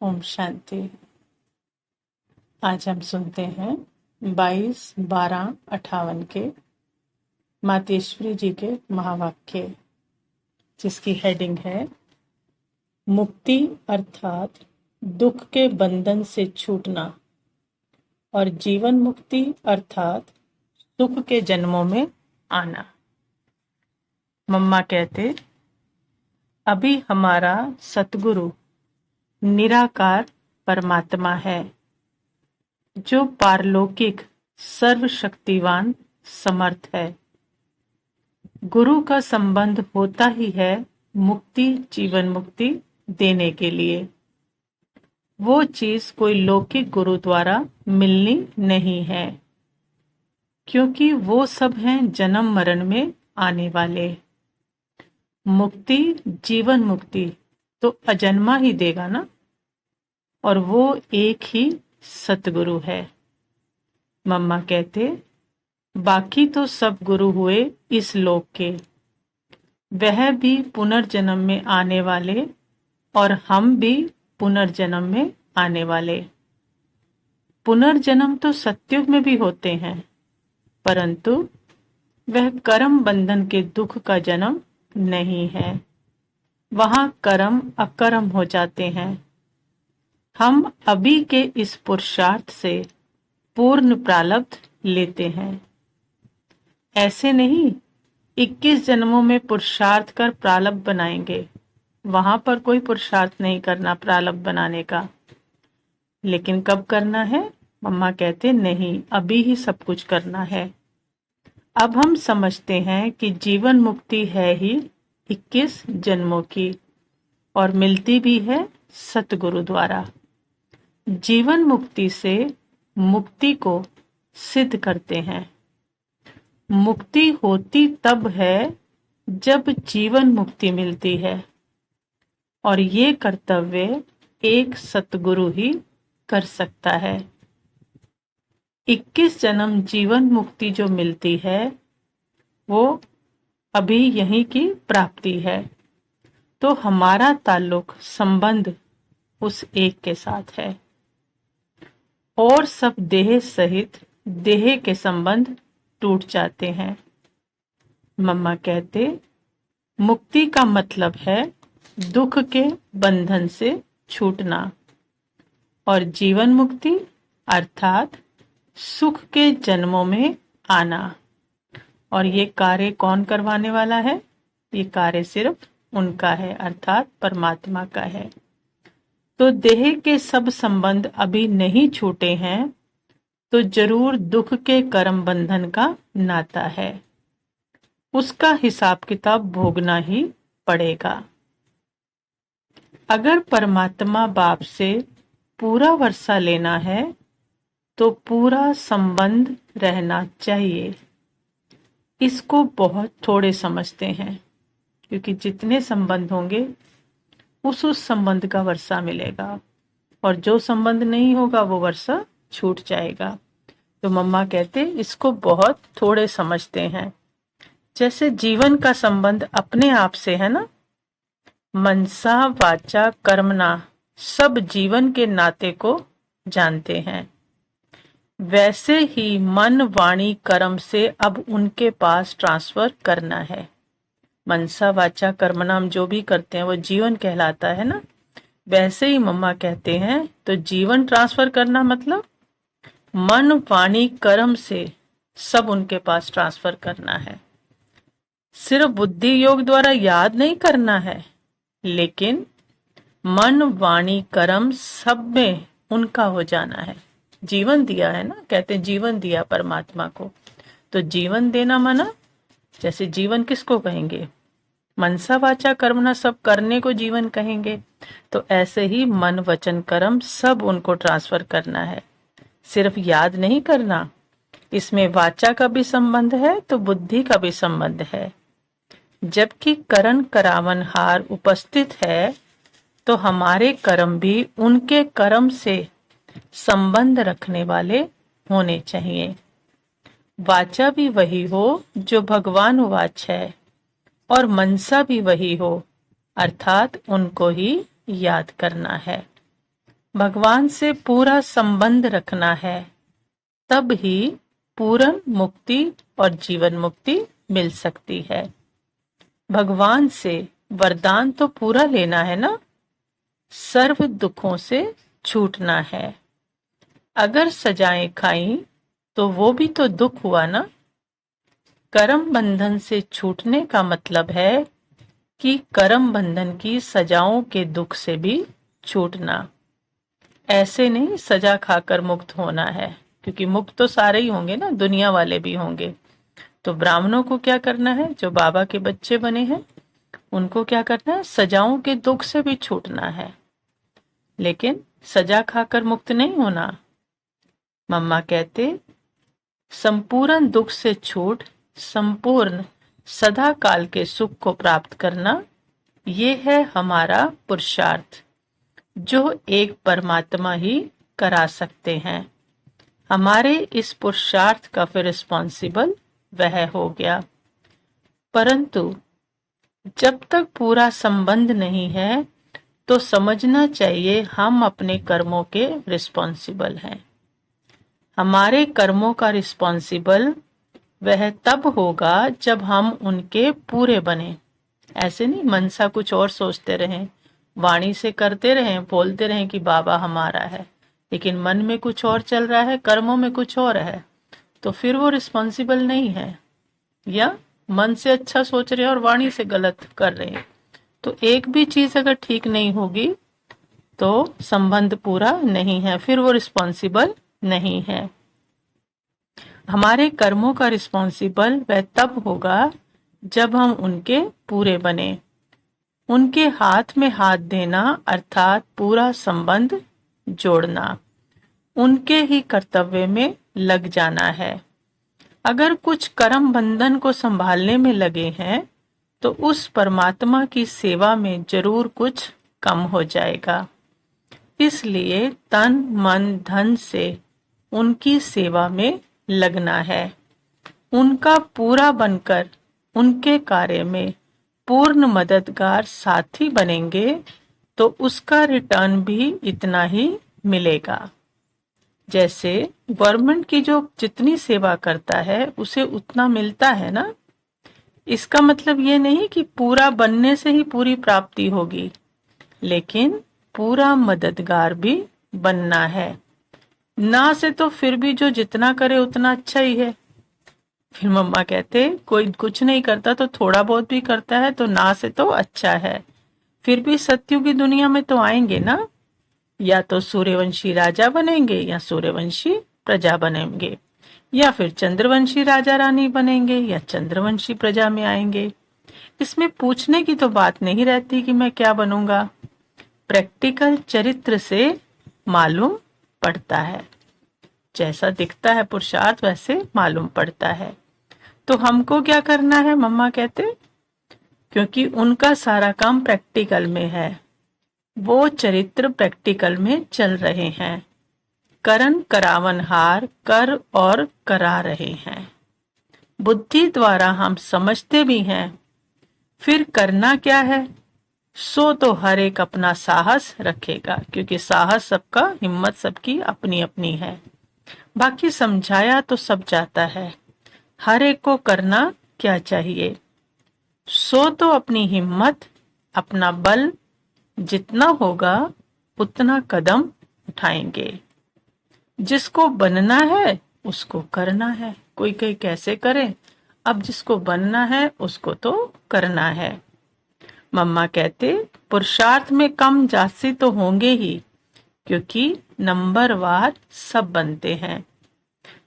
ओम शांति। आज हम सुनते हैं 22/12/58 के मातेश्वरी जी के महावाक्य, जिसकी हेडिंग है मुक्ति अर्थात दुख के बंधन से छूटना और जीवन मुक्ति अर्थात सुख के जन्मों में आना। मम्मा कहते, अभी हमारा सतगुरु निराकार परमात्मा है, जो पारलौकिक सर्वशक्तिवान समर्थ है। गुरु का संबंध होता ही है मुक्ति जीवन मुक्ति देने के लिए। वो चीज कोई लौकिक गुरु द्वारा मिलनी नहीं है, क्योंकि वो सब हैं जन्म मरण में आने वाले। मुक्ति जीवन मुक्ति तो अजन्मा ही देगा ना, और वो एक ही सतगुरु है। मम्मा कहते, बाकी तो सब गुरु हुए इस लोक के, वह भी पुनर्जन्म में आने वाले और हम भी पुनर्जन्म में आने वाले। पुनर्जन्म तो सतयुग में भी होते हैं, परंतु वह कर्म बंधन के दुख का जन्म नहीं है। वहां कर्म अकर्म हो जाते हैं। हम अभी के इस पुरुषार्थ से पूर्ण प्रारब्ध लेते हैं। ऐसे नहीं 21 जन्मों में पुरुषार्थ कर प्रारब्ध बनाएंगे, वहां पर कोई पुरुषार्थ नहीं करना प्रारब्ध बनाने का। लेकिन कब करना है? मम्मा कहते नहीं, अभी ही सब कुछ करना है। अब हम समझते हैं कि जीवन मुक्ति है ही 21 जन्मों की, और मिलती भी है सतगुरु द्वारा। जीवन मुक्ति से मुक्ति को सिद्ध करते हैं। मुक्ति होती तब है जब जीवन मुक्ति मिलती है, और ये कर्तव्य एक सतगुरु ही कर सकता है। 21 जन्म जीवन मुक्ति जो मिलती है वो अभी यहीं की प्राप्ति है, तो हमारा ताल्लुक संबंध उस एक के साथ है, और सब देह सहित देह के संबंध टूट जाते हैं। मम्मा कहते, मुक्ति का मतलब है दुख के बंधन से छूटना, और जीवन मुक्ति अर्थात सुख के जन्मों में आना। और ये कार्य कौन करवाने वाला है? ये कार्य सिर्फ उनका है, अर्थात परमात्मा का है। तो देह के सब संबंध अभी नहीं छूटे हैं, तो जरूर दुख के कर्म बंधन का नाता है। उसका हिसाब किताब भोगना ही पड़ेगा। अगर परमात्मा बाप से पूरा वर्षा लेना है तो पूरा संबंध रहना चाहिए। इसको बहुत थोड़े समझते हैं, क्योंकि जितने संबंध होंगे उस संबंध का वर्षा मिलेगा, और जो संबंध नहीं होगा वो वर्षा छूट जाएगा। तो मम्मा कहते इसको बहुत थोड़े समझते हैं। जैसे जीवन का संबंध अपने आप से है ना, मनसा वाचा कर्मणा सब जीवन के नाते को जानते हैं, वैसे ही मन वाणी कर्म से अब उनके पास ट्रांसफर करना है। मनसा वाचा कर्मणा हम जो भी करते हैं वो जीवन कहलाता है ना, वैसे ही मम्मा कहते हैं तो जीवन ट्रांसफर करना मतलब मन वाणी कर्म से सब उनके पास ट्रांसफर करना है। सिर्फ बुद्धि योग द्वारा याद नहीं करना है, लेकिन मन वाणी कर्म सब में उनका हो जाना है। जीवन दिया है ना, कहते हैं जीवन दिया परमात्मा को, तो जीवन देना माना, जैसे जीवन किसको कहेंगे? मनसा वाचा कर्मणा सब करने को जीवन कहेंगे, तो ऐसे ही मन वचन कर्म सब उनको ट्रांसफर करना है। सिर्फ याद नहीं करना, इसमें वाचा का भी संबंध है तो बुद्धि का भी संबंध है। जबकि करण करावन हार उपस्थित है, तो हमारे कर्म भी उनके कर्म से संबंध रखने वाले होने चाहिए। वाचा भी वही हो जो भगवान वाच है, और मनसा भी वही हो, अर्थात उनको ही याद करना है। भगवान से पूरा संबंध रखना है, तब ही पूर्ण मुक्ति और जीवन मुक्ति मिल सकती है। भगवान से वरदान तो पूरा लेना है ना, सर्व दुखों से छूटना है। अगर सजाएं खाई तो वो भी तो दुख हुआ ना। कर्म बंधन से छूटने का मतलब है कि कर्म बंधन की सजाओं के दुख से भी छूटना। ऐसे नहीं सजा खाकर मुक्त होना है, क्योंकि मुक्त तो सारे ही होंगे ना, दुनिया वाले भी होंगे। तो ब्राह्मणों को क्या करना है, जो बाबा के बच्चे बने हैं, उनको क्या करना है, सजाओं के दुख से भी छूटना है, लेकिन सजा खाकर मुक्त नहीं होना। मम्मा कहते, संपूर्ण दुख से छूट संपूर्ण सदा काल के सुख को प्राप्त करना, ये है हमारा पुरुषार्थ, जो एक परमात्मा ही करा सकते हैं। हमारे इस पुरुषार्थ का फिर रिस्पॉन्सिबल वह हो गया। परंतु जब तक पूरा संबंध नहीं है तो समझना चाहिए हम अपने कर्मों के रिस्पॉन्सिबल हैं। हमारे कर्मों का रिस्पॉन्सिबल वह तब होगा जब हम उनके पूरे बने। ऐसे नहीं मनसा कुछ और सोचते रहें, वाणी से करते रहें, बोलते रहें कि बाबा हमारा है, लेकिन मन में कुछ और चल रहा है, कर्मों में कुछ और है, तो फिर वो रिस्पॉन्सिबल नहीं है। या मन से अच्छा सोच रहे हैं और वाणी से गलत कर रहे हैं, तो एक भी चीज अगर ठीक नहीं होगी तो संबंध पूरा नहीं है, फिर वो रिस्पॉन्सिबल नहीं है। हमारे कर्मों का रिस्पॉन्सिबल वह तब होगा जब हम उनके पूरे बने। उनके हाथ में हाथ देना अर्थात पूरा संबंध जोड़ना, उनके ही कर्तव्य में लग जाना है। अगर कुछ कर्म बंधन को संभालने में लगे हैं तो उस परमात्मा की सेवा में जरूर कुछ कम हो जाएगा। इसलिए तन मन धन से उनकी सेवा में लगना है। उनका पूरा बनकर उनके कार्य में पूर्ण मददगार साथी बनेंगे तो उसका रिटर्न भी इतना ही मिलेगा। जैसे गवर्नमेंट की जो जितनी सेवा करता है उसे उतना मिलता है ना। इसका मतलब ये नहीं कि पूरा बनने से ही पूरी प्राप्ति होगी, लेकिन पूरा मददगार भी बनना है। ना से तो फिर भी जो जितना करे उतना अच्छा ही है। फिर मम्मा कहते कोई कुछ नहीं करता तो थोड़ा बहुत भी करता है तो ना से तो अच्छा है। फिर भी सत्युग की दुनिया में तो आएंगे ना, या तो सूर्यवंशी राजा बनेंगे या सूर्यवंशी प्रजा बनेंगे, या फिर चंद्रवंशी राजा रानी बनेंगे या चंद्रवंशी प्रजा में आएंगे। इसमें पूछने की तो बात नहीं रहती कि मैं क्या बनूंगा, प्रैक्टिकल चरित्र से मालूम पड़ता है। जैसा दिखता है पुरुषार्थ वैसे मालूम पड़ता है। तो हमको क्या करना है, मम्मा कहते, क्योंकि उनका सारा काम प्रैक्टिकल में है, वो चरित्र प्रैक्टिकल में चल रहे हैं, करन करावन हार कर और करा रहे हैं। बुद्धि द्वारा हम समझते भी हैं, फिर करना क्या है, सो तो हर एक अपना साहस रखेगा, क्योंकि साहस सबका, हिम्मत सबकी अपनी अपनी है। बाकी समझाया तो सब जाता है, हर एक को करना क्या चाहिए। सो तो अपनी हिम्मत, अपना बल जितना होगा उतना कदम उठाएंगे। जिसको बनना है उसको करना है। कोई कहीं कैसे करे, अब जिसको बनना है उसको तो करना है। मम्मा कहते पुरुषार्थ में कम जास्ती तो होंगे ही, क्योंकि नंबरवार सब बनते हैं।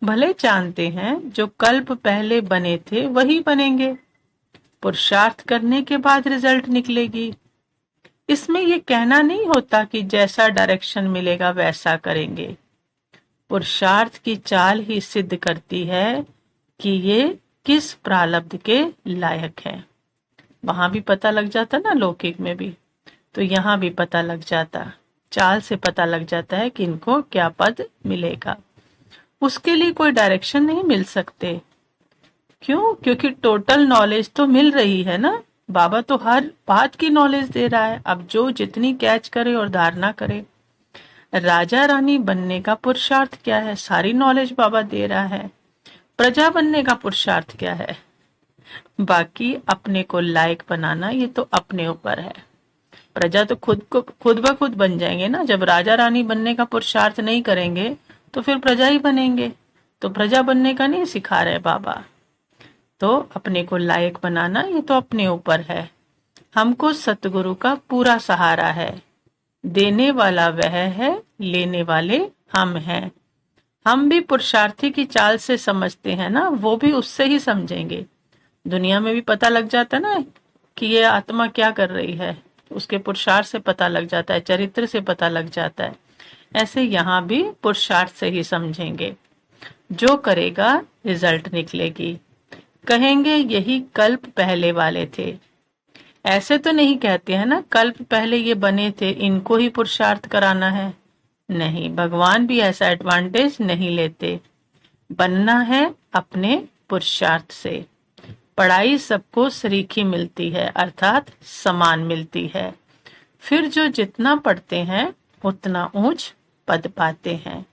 भले जानते हैं जो कल्प पहले बने थे वही बनेंगे, पुरुषार्थ करने के बाद रिजल्ट निकलेगी। इसमें ये कहना नहीं होता कि जैसा डायरेक्शन मिलेगा वैसा करेंगे। पुरुषार्थ की चाल ही सिद्ध करती है कि ये किस प्रारब्ध के लायक है। वहां भी पता लग जाता ना, लौकिक में भी, तो यहाँ भी पता लग जाता, चाल से पता लग जाता है कि इनको क्या पद मिलेगा। उसके लिए कोई डायरेक्शन नहीं मिल सकते। क्यों? क्योंकि टोटल नॉलेज तो मिल रही है ना, बाबा तो हर बात की नॉलेज दे रहा है। अब जो जितनी कैच करे और धारणा करे, राजा रानी बनने का पुरुषार्थ क्या है? सारी नॉलेज बाबा दे रहा है। प्रजा बनने का पुरुषार्थ क्या है? बाकी अपने को लायक बनाना, ये तो अपने ऊपर है। प्रजा तो खुद ब खुद बन जाएंगे ना। जब राजा रानी बनने का पुरुषार्थ नहीं करेंगे तो फिर प्रजा ही बनेंगे। तो प्रजा बनने का नहीं सिखा रहे बाबा। तो अपने को लायक बनाना ये तो अपने ऊपर है। हमको सतगुरु का पूरा सहारा है। देने वाला वह है, लेने वाले हम हैं। हम भी पुरुषार्थी की चाल से समझते हैं ना, वो भी उससे ही समझेंगे। दुनिया में भी पता लग जाता है ना कि ये आत्मा क्या कर रही है, उसके पुरुषार्थ से पता लग जाता है, चरित्र से पता लग जाता है। ऐसे यहाँ भी पुरुषार्थ से ही समझेंगे। जो करेगा रिजल्ट निकलेगी। कहेंगे यही कल्प पहले वाले थे। ऐसे तो नहीं कहते हैं ना कल्प पहले ये बने थे, इनको ही पुरुषार्थ कराना है। नहीं, भगवान भी ऐसा एडवांटेज नहीं लेते। बनना है अपने पुरुषार्थ से। पढ़ाई सबको सरीखी मिलती है, अर्थात समान मिलती है। फिर जो जितना पढ़ते हैं उतना ऊंच पद पाते हैं।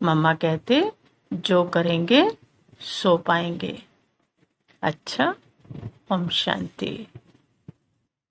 मम्मा कहते जो करेंगे सो पाएंगे। अच्छा, ओम शांति।